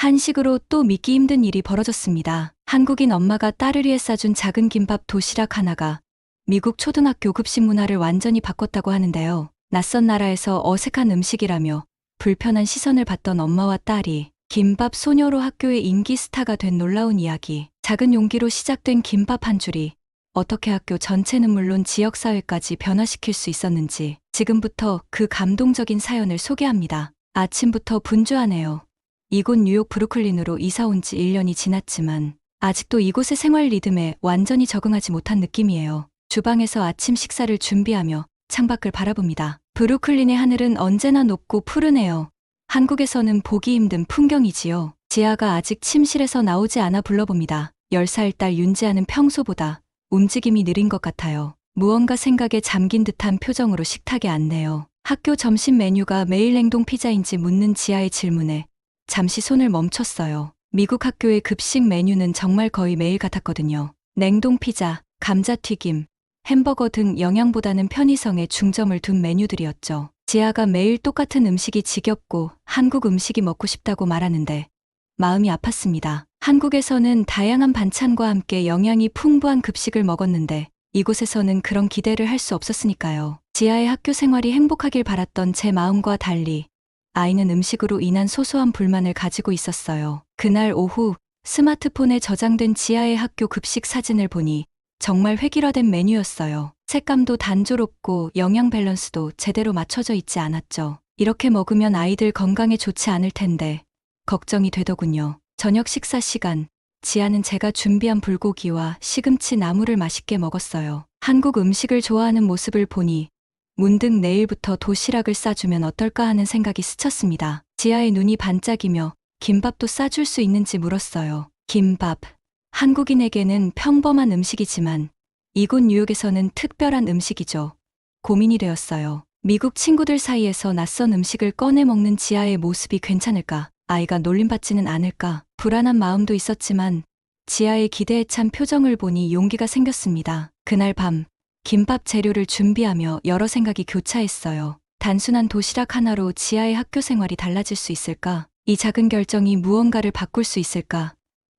한식으로 또 믿기 힘든 일이 벌어졌습니다. 한국인 엄마가 딸을 위해 싸준 작은 김밥 도시락 하나가 미국 초등학교 급식 문화를 완전히 바꿨다고 하는데요. 낯선 나라에서 어색한 음식이라며 불편한 시선을 받던 엄마와 딸이 김밥 소녀로 학교의 인기 스타가 된 놀라운 이야기. 작은 용기로 시작된 김밥 한 줄이 어떻게 학교 전체는 물론 지역사회까지 변화시킬 수 있었는지 지금부터 그 감동적인 사연을 소개합니다. 아침부터 분주하네요. 이곳 뉴욕 브루클린으로 이사 온 지 1년이 지났지만 아직도 이곳의 생활 리듬에 완전히 적응하지 못한 느낌이에요. 주방에서 아침 식사를 준비하며 창밖을 바라봅니다. 브루클린의 하늘은 언제나 높고 푸르네요. 한국에서는 보기 힘든 풍경이지요. 지아가 아직 침실에서 나오지 않아 불러봅니다. 10살 딸 윤지아는 평소보다 움직임이 느린 것 같아요. 무언가 생각에 잠긴 듯한 표정으로 식탁에 앉네요. 학교 점심 메뉴가 매일 냉동 피자인지 묻는 지아의 질문에 잠시 손을 멈췄어요. 미국 학교의 급식 메뉴는 정말 거의 매일 같았거든요. 냉동 피자, 감자튀김, 햄버거 등 영양보다는 편의성에 중점을 둔 메뉴들이었죠. 지아가 매일 똑같은 음식이 지겹고 한국 음식이 먹고 싶다고 말하는데 마음이 아팠습니다. 한국에서는 다양한 반찬과 함께 영양이 풍부한 급식을 먹었는데 이곳에서는 그런 기대를 할 수 없었으니까요. 지아의 학교 생활이 행복하길 바랐던 제 마음과 달리 아이는 음식으로 인한 소소한 불만을 가지고 있었어요. 그날 오후 스마트폰에 저장된 지아의 학교 급식 사진을 보니 정말 획일화된 메뉴였어요. 색감도 단조롭고 영양 밸런스도 제대로 맞춰져 있지 않았죠. 이렇게 먹으면 아이들 건강에 좋지 않을 텐데 걱정이 되더군요. 저녁 식사 시간, 지아는 제가 준비한 불고기와 시금치 나물을 맛있게 먹었어요. 한국 음식을 좋아하는 모습을 보니 문득 내일부터 도시락을 싸주면 어떨까 하는 생각이 스쳤습니다. 지아의 눈이 반짝이며 김밥도 싸줄 수 있는지 물었어요. 김밥. 한국인에게는 평범한 음식이지만 이곳 뉴욕에서는 특별한 음식이죠. 고민이 되었어요. 미국 친구들 사이에서 낯선 음식을 꺼내 먹는 지아의 모습이 괜찮을까? 아이가 놀림받지는 않을까? 불안한 마음도 있었지만 지아의 기대에 찬 표정을 보니 용기가 생겼습니다. 그날 밤 김밥 재료를 준비하며 여러 생각이 교차했어요. 단순한 도시락 하나로 지아의 학교 생활이 달라질 수 있을까? 이 작은 결정이 무언가를 바꿀 수 있을까?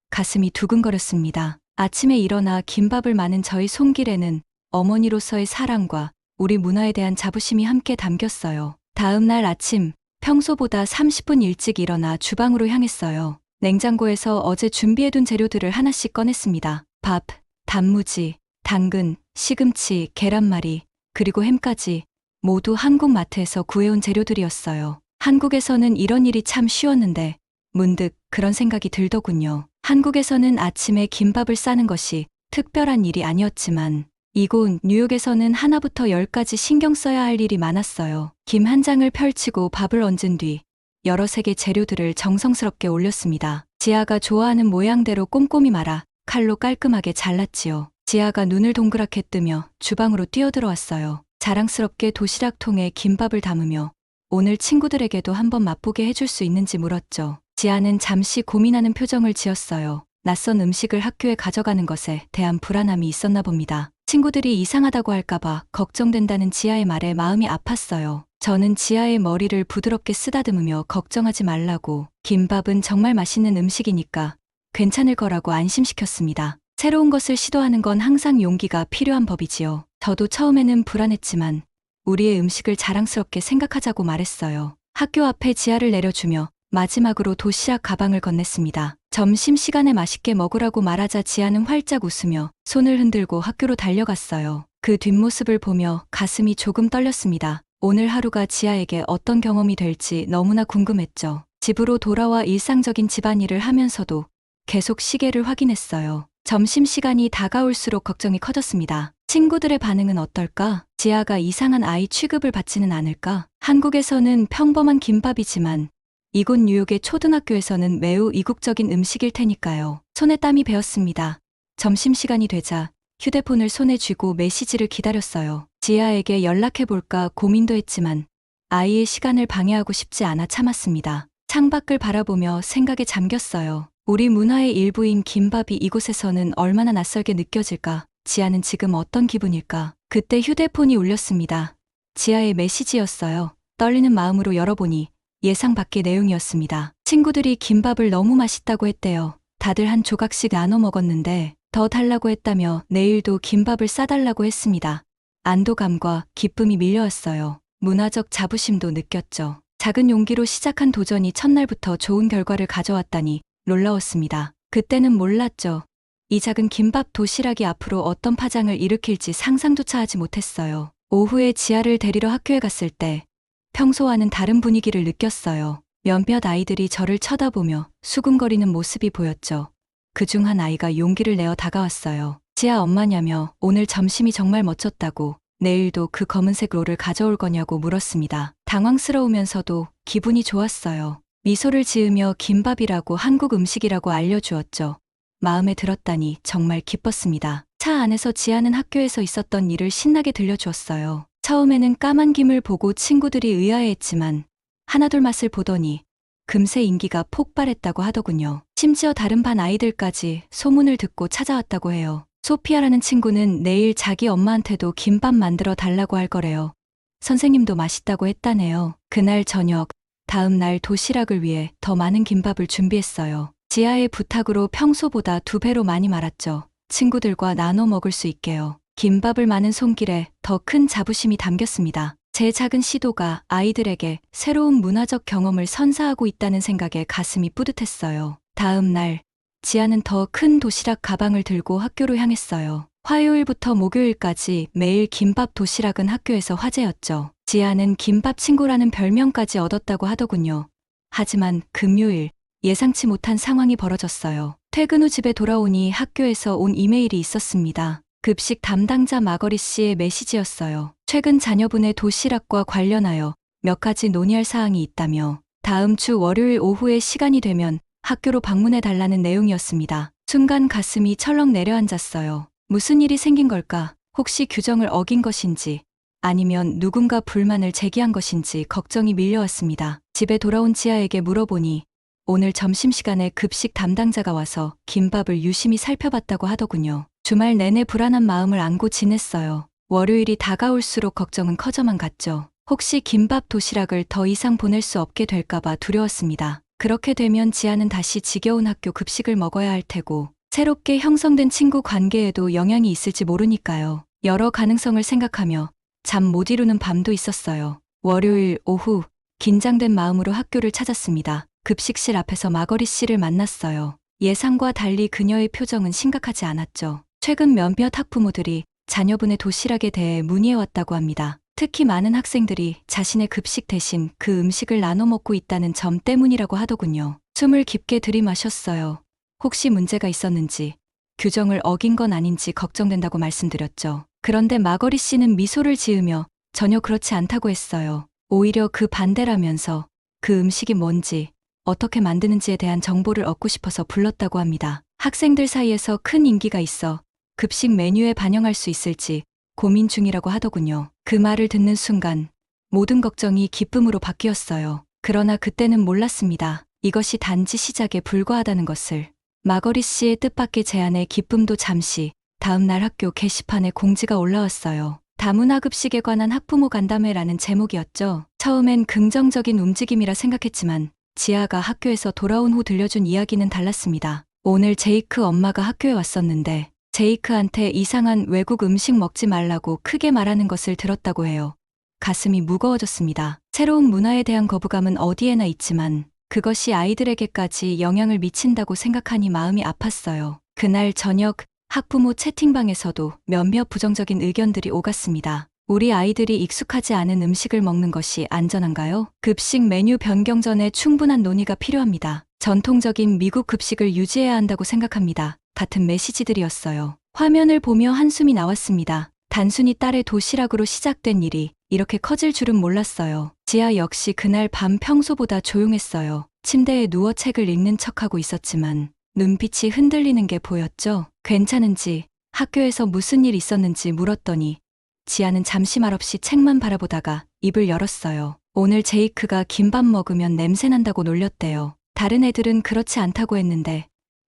가슴이 두근거렸습니다. 아침에 일어나 김밥을 마는 저희 손길에는 어머니로서의 사랑과 우리 문화에 대한 자부심이 함께 담겼어요. 다음 날 아침, 평소보다 30분 일찍 일어나 주방으로 향했어요. 냉장고에서 어제 준비해둔 재료들을 하나씩 꺼냈습니다. 밥, 단무지, 당근, 시금치, 계란말이, 그리고 햄까지 모두 한국 마트에서 구해온 재료들이었어요. 한국에서는 이런 일이 참 쉬웠는데 문득 그런 생각이 들더군요. 한국에서는 아침에 김밥을 싸는 것이 특별한 일이 아니었지만 이곳 뉴욕에서는 하나부터 10까지 신경 써야 할 일이 많았어요. 김 한 장을 펼치고 밥을 얹은 뒤 여러 색의 재료들을 정성스럽게 올렸습니다. 지아가 좋아하는 모양대로 꼼꼼히 말아 칼로 깔끔하게 잘랐지요. 지아가 눈을 동그랗게 뜨며 주방으로 뛰어들어왔어요. 자랑스럽게 도시락통에 김밥을 담으며 오늘 친구들에게도 한번 맛보게 해줄 수 있는지 물었죠. 지아는 잠시 고민하는 표정을 지었어요. 낯선 음식을 학교에 가져가는 것에 대한 불안함이 있었나 봅니다. 친구들이 이상하다고 할까봐 걱정된다는 지아의 말에 마음이 아팠어요. 저는 지아의 머리를 부드럽게 쓰다듬으며 걱정하지 말라고, 김밥은 정말 맛있는 음식이니까 괜찮을 거라고 안심시켰습니다. 새로운 것을 시도하는 건 항상 용기가 필요한 법이지요. 저도 처음에는 불안했지만 우리의 음식을 자랑스럽게 생각하자고 말했어요. 학교 앞에 지아를 내려주며 마지막으로 도시락 가방을 건넸습니다. 점심시간에 맛있게 먹으라고 말하자 지아는 활짝 웃으며 손을 흔들고 학교로 달려갔어요. 그 뒷모습을 보며 가슴이 조금 떨렸습니다. 오늘 하루가 지아에게 어떤 경험이 될지 너무나 궁금했죠. 집으로 돌아와 일상적인 집안일을 하면서도 계속 시계를 확인했어요. 점심시간이 다가올수록 걱정이 커졌습니다. 친구들의 반응은 어떨까? 지아가 이상한 아이 취급을 받지는 않을까? 한국에서는 평범한 김밥이지만 이곳 뉴욕의 초등학교에서는 매우 이국적인 음식일 테니까요. 손에 땀이 배었습니다. 점심시간이 되자 휴대폰을 손에 쥐고 메시지를 기다렸어요. 지아에게 연락해볼까 고민도 했지만 아이의 시간을 방해하고 싶지 않아 참았습니다. 창밖을 바라보며 생각에 잠겼어요. 우리 문화의 일부인 김밥이 이곳에서는 얼마나 낯설게 느껴질까? 지아는 지금 어떤 기분일까? 그때 휴대폰이 울렸습니다. 지아의 메시지였어요. 떨리는 마음으로 열어보니 예상 밖의 내용이었습니다. 친구들이 김밥을 너무 맛있다고 했대요. 다들 한 조각씩 나눠 먹었는데 더 달라고 했다며 내일도 김밥을 싸달라고 했습니다. 안도감과 기쁨이 밀려왔어요. 문화적 자부심도 느꼈죠. 작은 용기로 시작한 도전이 첫날부터 좋은 결과를 가져왔다니 놀라웠습니다. 그때는 몰랐죠. 이 작은 김밥 도시락이 앞으로 어떤 파장을 일으킬지 상상조차 하지 못했어요. 오후에 지아를 데리러 학교에 갔을 때 평소와는 다른 분위기를 느꼈어요. 몇몇 아이들이 저를 쳐다보며 수군거리는 모습이 보였죠. 그중 한 아이가 용기를 내어 다가왔어요. 지아 엄마냐며 오늘 점심이 정말 멋졌다고 내일도 그 검은색 롤을 가져올 거냐고 물었습니다. 당황스러우면서도 기분이 좋았어요. 미소를 지으며 김밥이라고 한국 음식이라고 알려주었죠. 마음에 들었다니 정말 기뻤습니다. 차 안에서 지아는 학교에서 있었던 일을 신나게 들려주었어요. 처음에는 까만 김을 보고 친구들이 의아해했지만 하나둘 맛을 보더니 금세 인기가 폭발했다고 하더군요. 심지어 다른 반 아이들까지 소문을 듣고 찾아왔다고 해요. 소피아라는 친구는 내일 자기 엄마한테도 김밥 만들어 달라고 할 거래요. 선생님도 맛있다고 했다네요. 그날 저녁, 다음 날 도시락을 위해 더 많은 김밥을 준비했어요. 지아의 부탁으로 평소보다 2배로 많이 말았죠. 친구들과 나눠 먹을 수 있게요. 김밥을 마는 손길에 더 큰 자부심이 담겼습니다. 제 작은 시도가 아이들에게 새로운 문화적 경험을 선사하고 있다는 생각에 가슴이 뿌듯했어요. 다음 날, 지아는 더 큰 도시락 가방을 들고 학교로 향했어요. 화요일부터 목요일까지 매일 김밥 도시락은 학교에서 화제였죠. 지아는 김밥 친구라는 별명까지 얻었다고 하더군요. 하지만 금요일, 예상치 못한 상황이 벌어졌어요. 퇴근 후 집에 돌아오니 학교에서 온 이메일이 있었습니다. 급식 담당자 마거리 씨의 메시지였어요. 최근 자녀분의 도시락과 관련하여 몇 가지 논의할 사항이 있다며 다음 주 월요일 오후에 시간이 되면 학교로 방문해 달라는 내용이었습니다. 순간 가슴이 철렁 내려앉았어요. 무슨 일이 생긴 걸까? 혹시 규정을 어긴 것인지 아니면 누군가 불만을 제기한 것인지 걱정이 밀려왔습니다. 집에 돌아온 지아에게 물어보니 오늘 점심시간에 급식 담당자가 와서 김밥을 유심히 살펴봤다고 하더군요. 주말 내내 불안한 마음을 안고 지냈어요. 월요일이 다가올수록 걱정은 커져만 갔죠. 혹시 김밥 도시락을 더 이상 보낼 수 없게 될까봐 두려웠습니다. 그렇게 되면 지아는 다시 지겨운 학교 급식을 먹어야 할 테고 새롭게 형성된 친구 관계에도 영향이 있을지 모르니까요. 여러 가능성을 생각하며 잠 못 이루는 밤도 있었어요. 월요일 오후 긴장된 마음으로 학교를 찾았습니다. 급식실 앞에서 마거리 씨를 만났어요. 예상과 달리 그녀의 표정은 심각하지 않았죠. 최근 몇몇 학부모들이 자녀분의 도시락에 대해 문의해왔다고 합니다. 특히 많은 학생들이 자신의 급식 대신 그 음식을 나눠 먹고 있다는 점 때문이라고 하더군요. 숨을 깊게 들이마셨어요. 혹시 문제가 있었는지, 규정을 어긴 건 아닌지 걱정된다고 말씀드렸죠. 그런데 마거리 씨는 미소를 지으며 전혀 그렇지 않다고 했어요. 오히려 그 반대라면서 그 음식이 뭔지, 어떻게 만드는지에 대한 정보를 얻고 싶어서 불렀다고 합니다. 학생들 사이에서 큰 인기가 있어 급식 메뉴에 반영할 수 있을지 고민 중이라고 하더군요. 그 말을 듣는 순간 모든 걱정이 기쁨으로 바뀌었어요. 그러나 그때는 몰랐습니다. 이것이 단지 시작에 불과하다는 것을. 마거리 씨의 뜻밖의 제안에 기쁨도 잠시. 다음 날 학교 게시판에 공지가 올라왔어요. 다문화 급식에 관한 학부모 간담회라는 제목이었죠. 처음엔 긍정적인 움직임이라 생각했지만 지아가 학교에서 돌아온 후 들려준 이야기는 달랐습니다. 오늘 제이크 엄마가 학교에 왔었는데 제이크한테 이상한 외국 음식 먹지 말라고 크게 말하는 것을 들었다고 해요. 가슴이 무거워졌습니다. 새로운 문화에 대한 거부감은 어디에나 있지만 그것이 아이들에게까지 영향을 미친다고 생각하니 마음이 아팠어요. 그날 저녁 학부모 채팅방에서도 몇몇 부정적인 의견들이 오갔습니다. 우리 아이들이 익숙하지 않은 음식을 먹는 것이 안전한가요? 급식 메뉴 변경 전에 충분한 논의가 필요합니다. 전통적인 미국 급식을 유지해야 한다고 생각합니다. 같은 메시지들이었어요. 화면을 보며 한숨이 나왔습니다. 단순히 딸의 도시락으로 시작된 일이 이렇게 커질 줄은 몰랐어요. 지아 역시 그날 밤 평소보다 조용했어요. 침대에 누워 책을 읽는 척하고 있었지만 눈빛이 흔들리는 게 보였죠. 괜찮은지, 학교에서 무슨 일 있었는지 물었더니 지아는 잠시 말없이 책만 바라보다가 입을 열었어요. 오늘 제이크가 김밥 먹으면 냄새난다고 놀렸대요. 다른 애들은 그렇지 않다고 했는데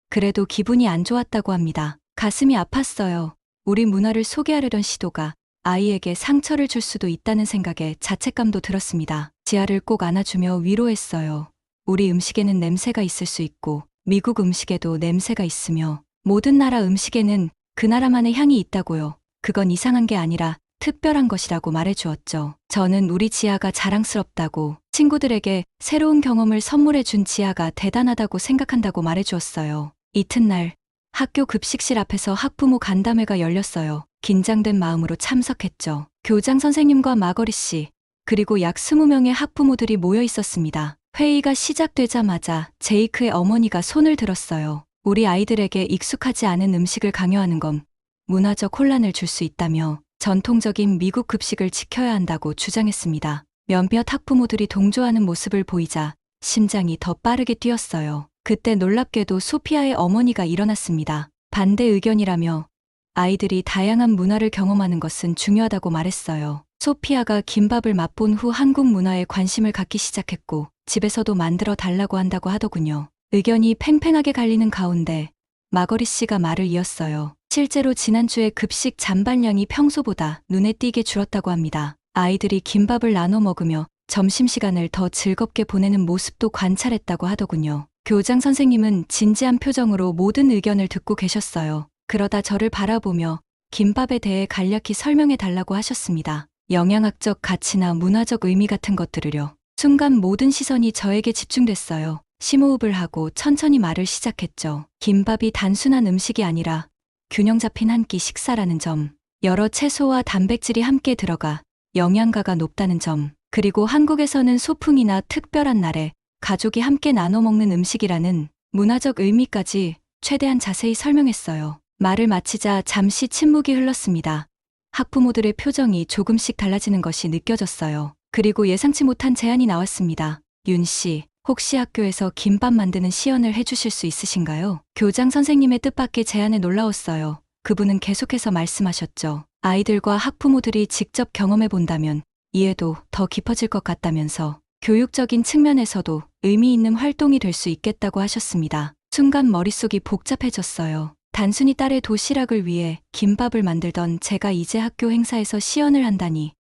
그래도 기분이 안 좋았다고 합니다. 가슴이 아팠어요. 우리 문화를 소개하려던 시도가 아이에게 상처를 줄 수도 있다는 생각에 자책감도 들었습니다. 지아를 꼭 안아주며 위로했어요. 우리 음식에는 냄새가 있을 수 있고 미국 음식에도 냄새가 있으며 모든 나라 음식에는 그 나라만의 향이 있다고요. 그건 이상한 게 아니라 특별한 것이라고 말해주었죠. 저는 우리 지아가 자랑스럽다고, 친구들에게 새로운 경험을 선물해 준 지아가 대단하다고 생각한다고 말해주었어요. 이튿날 학교 급식실 앞에서 학부모 간담회가 열렸어요. 긴장된 마음으로 참석했죠. 교장 선생님과 마거리 씨, 그리고 약 20명의 학부모들이 모여 있었습니다. 회의가 시작되자마자 제이크의 어머니가 손을 들었어요. 우리 아이들에게 익숙하지 않은 음식을 강요하는 건 문화적 혼란을 줄 수 있다며 전통적인 미국 급식을 지켜야 한다고 주장했습니다. 몇몇 학부모들이 동조하는 모습을 보이자 심장이 더 빠르게 뛰었어요. 그때 놀랍게도 소피아의 어머니가 일어났습니다. 반대 의견이라며 아이들이 다양한 문화를 경험하는 것은 중요하다고 말했어요. 소피아가 김밥을 맛본 후 한국 문화에 관심을 갖기 시작했고 집에서도 만들어 달라고 한다고 하더군요. 의견이 팽팽하게 갈리는 가운데 마거리 씨가 말을 이었어요. 실제로 지난주에 급식 잔반량이 평소보다 눈에 띄게 줄었다고 합니다. 아이들이 김밥을 나눠 먹으며 점심시간을 더 즐겁게 보내는 모습도 관찰했다고 하더군요. 교장 선생님은 진지한 표정으로 모든 의견을 듣고 계셨어요. 그러다 저를 바라보며 김밥에 대해 간략히 설명해 달라고 하셨습니다. 영양학적 가치나 문화적 의미 같은 것들을요. 순간 모든 시선이 저에게 집중됐어요. 심호흡을 하고 천천히 말을 시작했죠. 김밥이 단순한 음식이 아니라 균형 잡힌 한 끼 식사라는 점, 여러 채소와 단백질이 함께 들어가 영양가가 높다는 점, 그리고 한국에서는 소풍이나 특별한 날에 가족이 함께 나눠 먹는 음식이라는 문화적 의미까지 최대한 자세히 설명했어요. 말을 마치자 잠시 침묵이 흘렀습니다. 학부모들의 표정이 조금씩 달라지는 것이 느껴졌어요. 그리고 예상치 못한 제안이 나왔습니다. 윤 씨, 혹시 학교에서 김밥 만드는 시연을 해주실 수 있으신가요? 교장 선생님의 뜻밖의 제안에 놀라웠어요. 그분은 계속해서 말씀하셨죠. 아이들과 학부모들이 직접 경험해 본다면 이해도 더 깊어질 것 같다면서 교육적인 측면에서도 의미 있는 활동이 될 수 있겠다고 하셨습니다. 순간 머릿속이 복잡해졌어요. 단순히 딸의 도시락을 위해 김밥을 만들던 제가 이제 학교 행사에서 시연을 한다니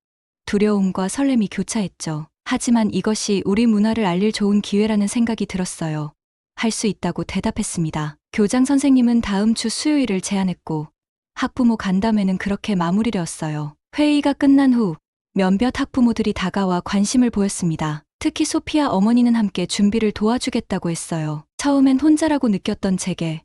두려움과 설렘이 교차했죠. 하지만 이것이 우리 문화를 알릴 좋은 기회라는 생각이 들었어요. 할 수 있다고 대답했습니다. 교장 선생님은 다음 주 수요일을 제안했고 학부모 간담회는 그렇게 마무리되었어요. 회의가 끝난 후 몇몇 학부모들이 다가와 관심을 보였습니다. 특히 소피아 어머니는 함께 준비를 도와주겠다고 했어요. 처음엔 혼자라고 느꼈던 제게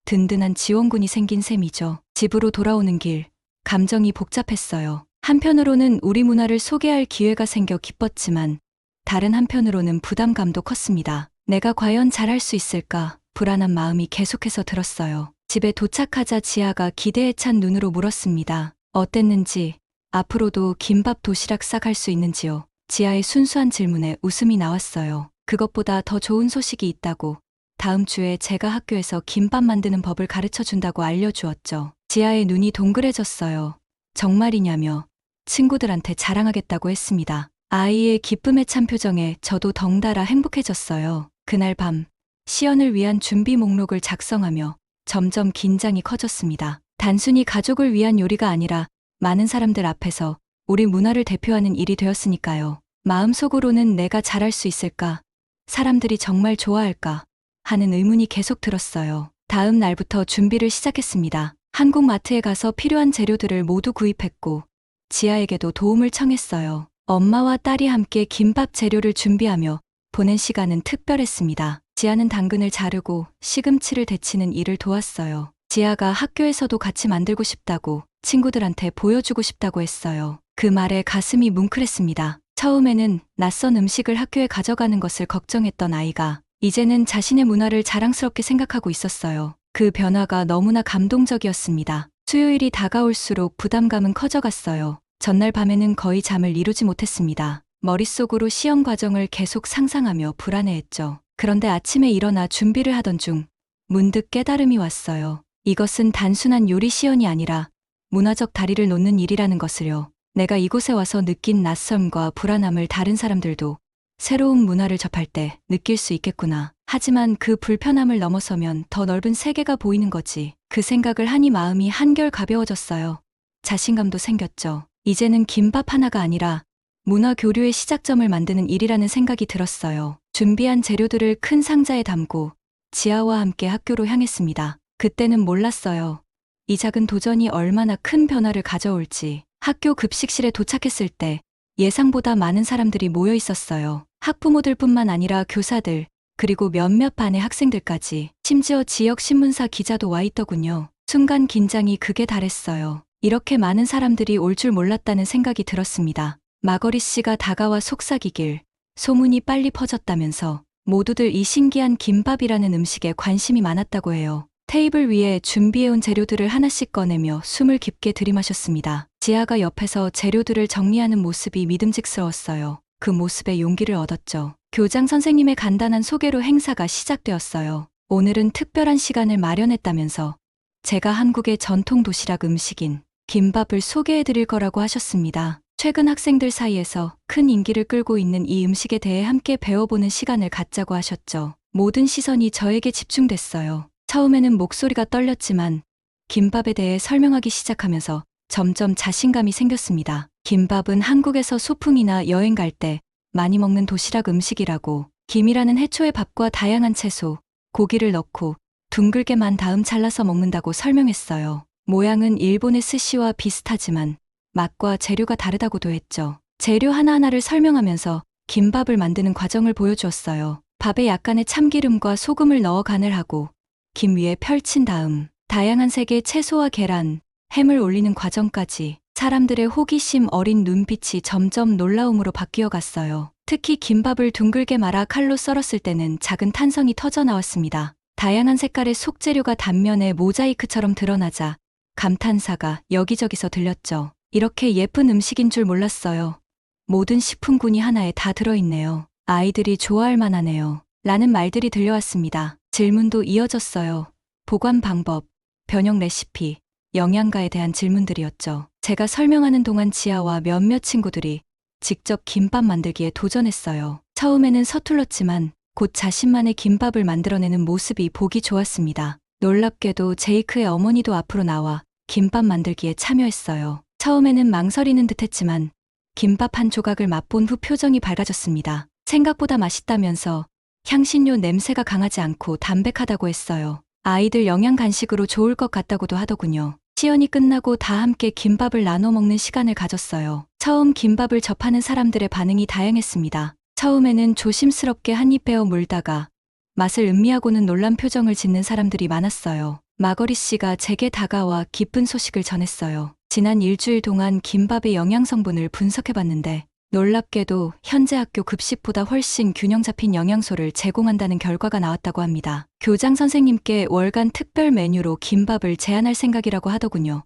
든든한 지원군이 생긴 셈이죠. 집으로 돌아오는 길, 감정이 복잡했어요. 한편으로는 우리 문화를 소개할 기회가 생겨 기뻤지만 다른 한편으로는 부담감도 컸습니다. 내가 과연 잘할 수 있을까? 불안한 마음이 계속해서 들었어요. 집에 도착하자 지아가 기대에 찬 눈으로 물었습니다. 어땠는지, 앞으로도 김밥 도시락 싸갈 수 있는지요? 지아의 순수한 질문에 웃음이 나왔어요. 그것보다 더 좋은 소식이 있다고. 다음 주에 제가 학교에서 김밥 만드는 법을 가르쳐 준다고 알려주었죠. 지아의 눈이 동그래졌어요. 정말이냐며 친구들한테 자랑하겠다고 했습니다. 아이의 기쁨에 찬 표정에 저도 덩달아 행복해졌어요. 그날 밤 시연을 위한 준비 목록을 작성하며 점점 긴장이 커졌습니다. 단순히 가족을 위한 요리가 아니라 많은 사람들 앞에서 우리 문화를 대표하는 일이 되었으니까요. 마음속으로는 내가 잘할 수 있을까? 사람들이 정말 좋아할까? 하는 의문이 계속 들었어요. 다음 날부터 준비를 시작했습니다. 한국 마트에 가서 필요한 재료들을 모두 구입했고 지아에게도 도움을 청했어요. 엄마와 딸이 함께 김밥 재료를 준비하며 보낸 시간은 특별했습니다. 지아는 당근을 자르고 시금치를 데치는 일을 도왔어요. 지아가 학교에서도 같이 만들고 싶다고 친구들한테 보여주고 싶다고 했어요. 그 말에 가슴이 뭉클했습니다. 처음에는 낯선 음식을 학교에 가져가는 것을 걱정했던 아이가 이제는 자신의 문화를 자랑스럽게 생각하고 있었어요. 그 변화가 너무나 감동적이었습니다. 수요일이 다가올수록 부담감은 커져갔어요. 전날 밤에는 거의 잠을 이루지 못했습니다. 머릿속으로 시험 과정을 계속 상상하며 불안해했죠. 그런데 아침에 일어나 준비를 하던 중 문득 깨달음이 왔어요. 이것은 단순한 요리 시연이 아니라 문화적 다리를 놓는 일이라는 것을요. 내가 이곳에 와서 느낀 낯섦과 불안함을 다른 사람들도 새로운 문화를 접할 때 느낄 수 있겠구나. 하지만 그 불편함을 넘어서면 더 넓은 세계가 보이는 거지. 그 생각을 하니 마음이 한결 가벼워졌어요. 자신감도 생겼죠. 이제는 김밥 하나가 아니라 문화 교류의 시작점을 만드는 일이라는 생각이 들었어요. 준비한 재료들을 큰 상자에 담고 지아와 함께 학교로 향했습니다. 그때는 몰랐어요. 이 작은 도전이 얼마나 큰 변화를 가져올지. 학교 급식실에 도착했을 때 예상보다 많은 사람들이 모여 있었어요. 학부모들뿐만 아니라 교사들, 그리고 몇몇 반의 학생들까지, 심지어 지역 신문사 기자도 와 있더군요. 순간 긴장이 극에 달했어요. 이렇게 많은 사람들이 올 줄 몰랐다는 생각이 들었습니다. 마거리 씨가 다가와 속삭이길, 소문이 빨리 퍼졌다면서 모두들 이 신기한 김밥이라는 음식에 관심이 많았다고 해요. 테이블 위에 준비해온 재료들을 하나씩 꺼내며 숨을 깊게 들이마셨습니다. 지아가 옆에서 재료들을 정리하는 모습이 믿음직스러웠어요. 그 모습에 용기를 얻었죠. 교장 선생님의 간단한 소개로 행사가 시작되었어요. 오늘은 특별한 시간을 마련했다면서 제가 한국의 전통 도시락 음식인 김밥을 소개해 드릴 거라고 하셨습니다. 최근 학생들 사이에서 큰 인기를 끌고 있는 이 음식에 대해 함께 배워보는 시간을 갖자고 하셨죠. 모든 시선이 저에게 집중됐어요. 처음에는 목소리가 떨렸지만 김밥에 대해 설명하기 시작하면서 점점 자신감이 생겼습니다. 김밥은 한국에서 소풍이나 여행 갈 때 많이 먹는 도시락 음식이라고, 김이라는 해초의 밥과 다양한 채소, 고기를 넣고 둥글게 만 다음 잘라서 먹는다고 설명했어요. 모양은 일본의 스시와 비슷하지만 맛과 재료가 다르다고도 했죠. 재료 하나하나를 설명하면서 김밥을 만드는 과정을 보여주었어요. 밥에 약간의 참기름과 소금을 넣어 간을 하고 김 위에 펼친 다음 다양한 색의 채소와 계란, 햄을 올리는 과정까지. 사람들의 호기심 어린 눈빛이 점점 놀라움으로 바뀌어 갔어요. 특히 김밥을 둥글게 말아 칼로 썰었을 때는 작은 탄성이 터져 나왔습니다. 다양한 색깔의 속재료가 단면에 모자이크처럼 드러나자 감탄사가 여기저기서 들렸죠. 이렇게 예쁜 음식인 줄 몰랐어요. 모든 식품군이 하나에 다 들어있네요. 아이들이 좋아할 만하네요. 라는 말들이 들려왔습니다. 질문도 이어졌어요. 보관 방법, 변형 레시피, 영양가에 대한 질문들이었죠. 제가 설명하는 동안 지아와 몇몇 친구들이 직접 김밥 만들기에 도전했어요. 처음에는 서툴렀지만 곧 자신만의 김밥을 만들어내는 모습이 보기 좋았습니다. 놀랍게도 제이크의 어머니도 앞으로 나와 김밥 만들기에 참여했어요. 처음에는 망설이는 듯했지만 김밥 한 조각을 맛본 후 표정이 밝아졌습니다. 생각보다 맛있다면서 향신료 냄새가 강하지 않고 담백하다고 했어요. 아이들 영양 간식으로 좋을 것 같다고도 하더군요. 시연이 끝나고 다 함께 김밥을 나눠 먹는 시간을 가졌어요. 처음 김밥을 접하는 사람들의 반응이 다양했습니다. 처음에는 조심스럽게 한 입 베어 물다가 맛을 음미하고는 놀란 표정을 짓는 사람들이 많았어요. 마거리 씨가 제게 다가와 기쁜 소식을 전했어요. 지난 일주일 동안 김밥의 영양 성분을 분석해봤는데 놀랍게도 현재 학교 급식보다 훨씬 균형 잡힌 영양소를 제공한다는 결과가 나왔다고 합니다. 교장 선생님께 월간 특별 메뉴로 김밥을 제안할 생각이라고 하더군요.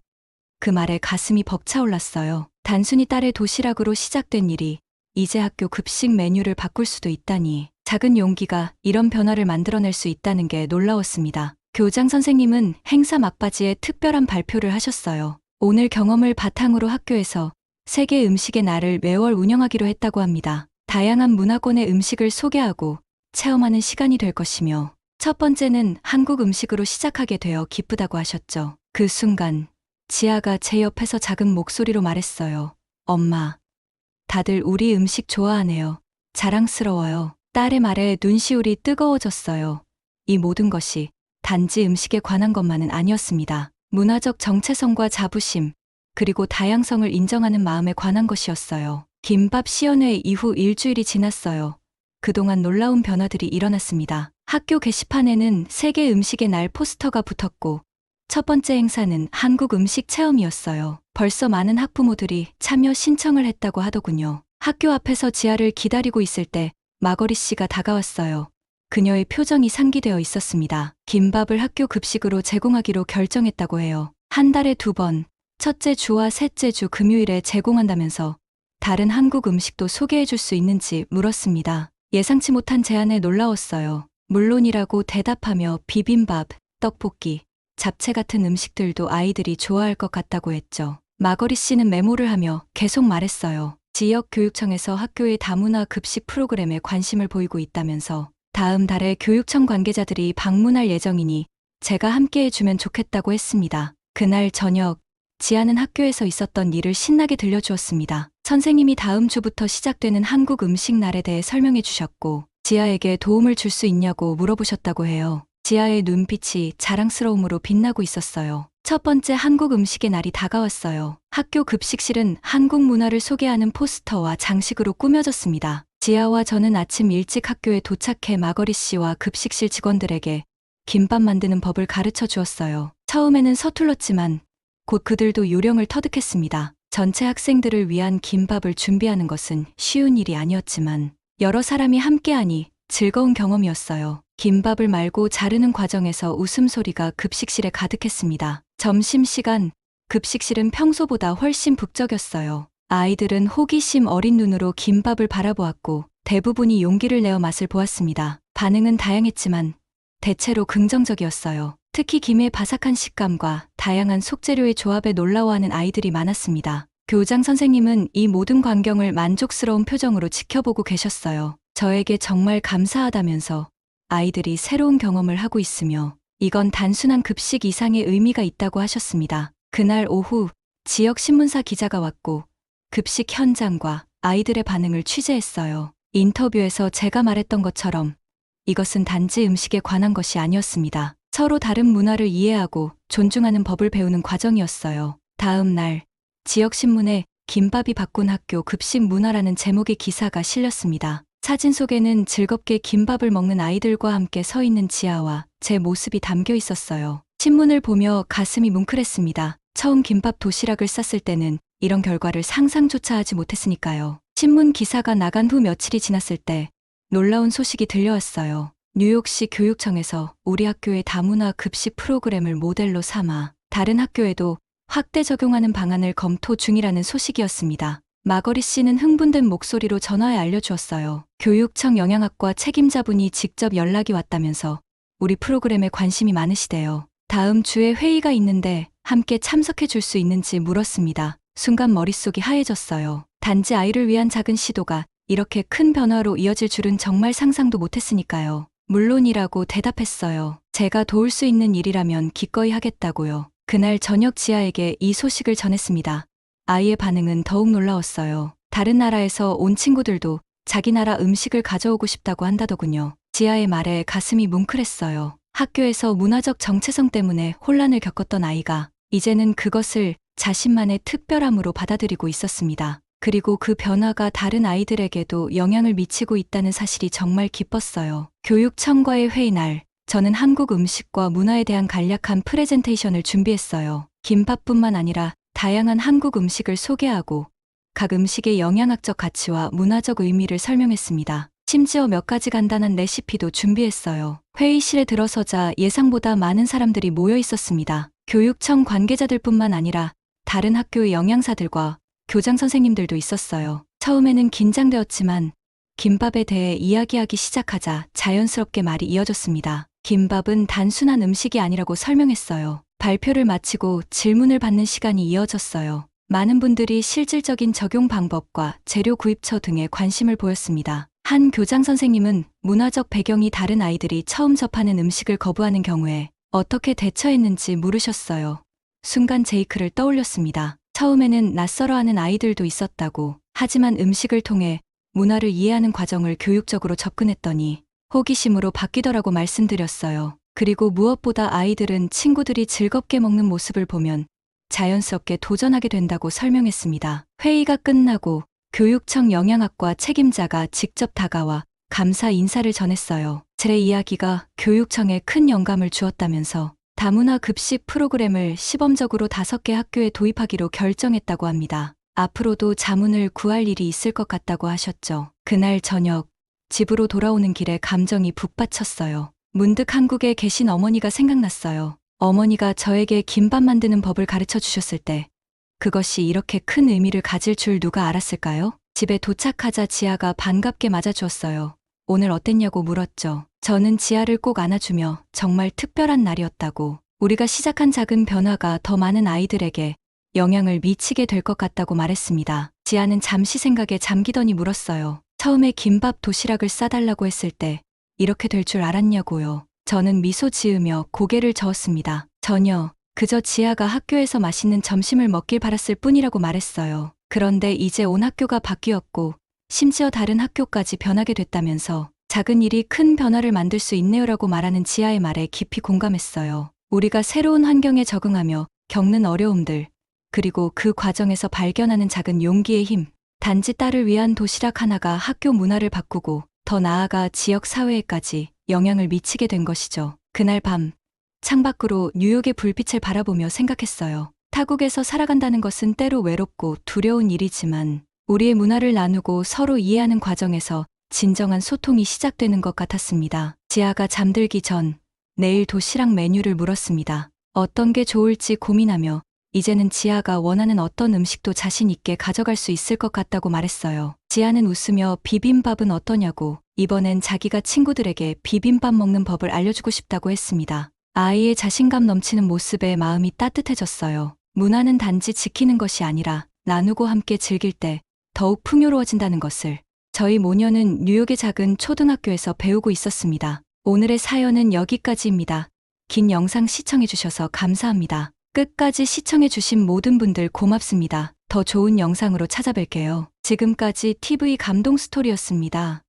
그 말에 가슴이 벅차올랐어요. 단순히 딸의 도시락으로 시작된 일이 이제 학교 급식 메뉴를 바꿀 수도 있다니, 작은 용기가 이런 변화를 만들어낼 수 있다는 게 놀라웠습니다. 교장 선생님은 행사 막바지에 특별한 발표를 하셨어요. 오늘 경험을 바탕으로 학교에서 세계 음식의 날을 매월 운영하기로 했다고 합니다. 다양한 문화권의 음식을 소개하고 체험하는 시간이 될 것이며, 첫 번째는 한국 음식으로 시작하게 되어 기쁘다고 하셨죠. 그 순간 지아가 제 옆에서 작은 목소리로 말했어요. 엄마, 다들 우리 음식 좋아하네요. 자랑스러워요. 딸의 말에 눈시울이 뜨거워졌어요. 이 모든 것이 단지 음식에 관한 것만은 아니었습니다. 문화적 정체성과 자부심, 그리고 다양성을 인정하는 마음에 관한 것이었어요. 김밥 시연회 이후 일주일이 지났어요. 그동안 놀라운 변화들이 일어났습니다. 학교 게시판에는 세계 음식의 날 포스터가 붙었고, 첫 번째 행사는 한국 음식 체험이었어요. 벌써 많은 학부모들이 참여 신청을 했다고 하더군요. 학교 앞에서 지아를 기다리고 있을 때 마거리 씨가 다가왔어요. 그녀의 표정이 상기되어 있었습니다. 김밥을 학교 급식으로 제공하기로 결정했다고 해요. 한 달에 2번, 첫째 주와 셋째 주 금요일에 제공한다면서 다른 한국 음식도 소개해 줄 수 있는지 물었습니다. 예상치 못한 제안에 놀라웠어요. 물론이라고 대답하며 비빔밥, 떡볶이, 잡채 같은 음식들도 아이들이 좋아할 것 같다고 했죠. 마거리 씨는 메모를 하며 계속 말했어요. 지역 교육청에서 학교의 다문화 급식 프로그램에 관심을 보이고 있다면서 다음 달에 교육청 관계자들이 방문할 예정이니 제가 함께 해주면 좋겠다고 했습니다. 그날 저녁, 지아는 학교에서 있었던 일을 신나게 들려주었습니다. 선생님이 다음 주부터 시작되는 한국 음식 날에 대해 설명해 주셨고, 지아에게 도움을 줄 수 있냐고 물어보셨다고 해요. 지아의 눈빛이 자랑스러움으로 빛나고 있었어요. 첫 번째 한국 음식의 날이 다가왔어요. 학교 급식실은 한국 문화를 소개하는 포스터와 장식으로 꾸며졌습니다. 지아와 저는 아침 일찍 학교에 도착해 마거리 씨와 급식실 직원들에게 김밥 만드는 법을 가르쳐 주었어요. 처음에는 서툴렀지만 곧 그들도 요령을 터득했습니다. 전체 학생들을 위한 김밥을 준비하는 것은 쉬운 일이 아니었지만 여러 사람이 함께하니 즐거운 경험이었어요. 김밥을 말고 자르는 과정에서 웃음소리가 급식실에 가득했습니다. 점심시간, 급식실은 평소보다 훨씬 북적였어요. 아이들은 호기심 어린 눈으로 김밥을 바라보았고 대부분이 용기를 내어 맛을 보았습니다. 반응은 다양했지만 대체로 긍정적이었어요. 특히 김의 바삭한 식감과 다양한 속재료의 조합에 놀라워하는 아이들이 많았습니다. 교장 선생님은 이 모든 광경을 만족스러운 표정으로 지켜보고 계셨어요. 저에게 정말 감사하다면서 아이들이 새로운 경험을 하고 있으며 이건 단순한 급식 이상의 의미가 있다고 하셨습니다. 그날 오후 지역 신문사 기자가 왔고 급식 현장과 아이들의 반응을 취재했어요. 인터뷰에서 제가 말했던 것처럼 이것은 단지 음식에 관한 것이 아니었습니다. 서로 다른 문화를 이해하고 존중하는 법을 배우는 과정이었어요. 다음 날 지역신문에 김밥이 바꾼 학교 급식 문화라는 제목의 기사가 실렸습니다. 사진 속에는 즐겁게 김밥을 먹는 아이들과 함께 서 있는 지아와 제 모습이 담겨 있었어요. 신문을 보며 가슴이 뭉클했습니다. 처음 김밥 도시락을 쌌을 때는 이런 결과를 상상조차 하지 못했으니까요. 신문 기사가 나간 후 며칠이 지났을 때 놀라운 소식이 들려왔어요. 뉴욕시 교육청에서 우리 학교의 다문화 급식 프로그램을 모델로 삼아 다른 학교에도 확대 적용하는 방안을 검토 중이라는 소식이었습니다. 마거리 씨는 흥분된 목소리로 전화해 알려주었어요. 교육청 영양학과 책임자분이 직접 연락이 왔다면서 우리 프로그램에 관심이 많으시대요. 다음 주에 회의가 있는데 함께 참석해 줄 수 있는지 물었습니다. 순간 머릿속이 하얘졌어요. 단지 아이를 위한 작은 시도가 이렇게 큰 변화로 이어질 줄은 정말 상상도 못했으니까요. 물론이라고 대답했어요. 제가 도울 수 있는 일이라면 기꺼이 하겠다고요. 그날 저녁 지아에게 이 소식을 전했습니다. 아이의 반응은 더욱 놀라웠어요. 다른 나라에서 온 친구들도 자기 나라 음식을 가져오고 싶다고 한다더군요. 지아의 말에 가슴이 뭉클했어요. 학교에서 문화적 정체성 때문에 혼란을 겪었던 아이가 이제는 그것을 자신만의 특별함으로 받아들이고 있었습니다. 그리고 그 변화가 다른 아이들에게도 영향을 미치고 있다는 사실이 정말 기뻤어요. 교육청과의 회의 날, 저는 한국 음식과 문화에 대한 간략한 프레젠테이션을 준비했어요. 김밥뿐만 아니라 다양한 한국 음식을 소개하고 각 음식의 영양학적 가치와 문화적 의미를 설명했습니다. 심지어 몇 가지 간단한 레시피도 준비했어요. 회의실에 들어서자 예상보다 많은 사람들이 모여 있었습니다. 교육청 관계자들뿐만 아니라 다른 학교의 영양사들과 교장 선생님들도 있었어요. 처음에는 긴장되었지만 김밥에 대해 이야기하기 시작하자 자연스럽게 말이 이어졌습니다. 김밥은 단순한 음식이 아니라고 설명했어요. 발표를 마치고 질문을 받는 시간이 이어졌어요. 많은 분들이 실질적인 적용 방법과 재료 구입처 등에 관심을 보였습니다. 한 교장 선생님은 문화적 배경이 다른 아이들이 처음 접하는 음식을 거부하는 경우에 어떻게 대처했는지 물으셨어요. 순간 제이크를 떠올렸습니다. 처음에는 낯설어하는 아이들도 있었다고, 하지만 음식을 통해 문화를 이해하는 과정을 교육적으로 접근했더니 호기심으로 바뀌더라고 말씀드렸어요. 그리고 무엇보다 아이들은 친구들이 즐겁게 먹는 모습을 보면 자연스럽게 도전하게 된다고 설명했습니다. 회의가 끝나고 교육청 영양학과 책임자가 직접 다가와 감사 인사를 전했어요. 제 이야기가 교육청에 큰 영감을 주었다면서 다문화 급식 프로그램을 시범적으로 5개 학교에 도입하기로 결정했다고 합니다. 앞으로도 자문을 구할 일이 있을 것 같다고 하셨죠. 그날 저녁, 집으로 돌아오는 길에 감정이 북받쳤어요. 문득 한국에 계신 어머니가 생각났어요. 어머니가 저에게 김밥 만드는 법을 가르쳐 주셨을 때 그것이 이렇게 큰 의미를 가질 줄 누가 알았을까요? 집에 도착하자 지아가 반갑게 맞아주었어요. 오늘 어땠냐고 물었죠. 저는 지아를 꼭 안아주며 정말 특별한 날이었다고, 우리가 시작한 작은 변화가 더 많은 아이들에게 영향을 미치게 될 것 같다고 말했습니다. 지아는 잠시 생각에 잠기더니 물었어요. 처음에 김밥 도시락을 싸달라고 했을 때 이렇게 될 줄 알았냐고요. 저는 미소 지으며 고개를 저었습니다. 전혀, 그저 지아가 학교에서 맛있는 점심을 먹길 바랐을 뿐이라고 말했어요. 그런데 이제 온 학교가 바뀌었고 심지어 다른 학교까지 변하게 됐다면서 작은 일이 큰 변화를 만들 수 있네요라고 말하는 지아의 말에 깊이 공감했어요. 우리가 새로운 환경에 적응하며 겪는 어려움들, 그리고 그 과정에서 발견하는 작은 용기의 힘, 단지 딸을 위한 도시락 하나가 학교 문화를 바꾸고 더 나아가 지역 사회에까지 영향을 미치게 된 것이죠. 그날 밤, 창밖으로 뉴욕의 불빛을 바라보며 생각했어요. 타국에서 살아간다는 것은 때로 외롭고 두려운 일이지만 우리의 문화를 나누고 서로 이해하는 과정에서 진정한 소통이 시작되는 것 같았습니다. 지아가 잠들기 전 내일 도시락 메뉴를 물었습니다. 어떤 게 좋을지 고민하며 이제는 지아가 원하는 어떤 음식도 자신 있게 가져갈 수 있을 것 같다고 말했어요. 지아는 웃으며 비빔밥은 어떠냐고 이번엔 자기가 친구들에게 비빔밥 먹는 법을 알려주고 싶다고 했습니다. 아이의 자신감 넘치는 모습에 마음이 따뜻해졌어요. 문화는 단지 지키는 것이 아니라 나누고 함께 즐길 때 더욱 풍요로워진다는 것을 저희 모녀는 뉴욕의 작은 초등학교에서 배우고 있었습니다. 오늘의 사연은 여기까지입니다. 긴 영상 시청해주셔서 감사합니다. 끝까지 시청해주신 모든 분들 고맙습니다. 더 좋은 영상으로 찾아뵐게요. 지금까지 TV 감동 스토리였습니다.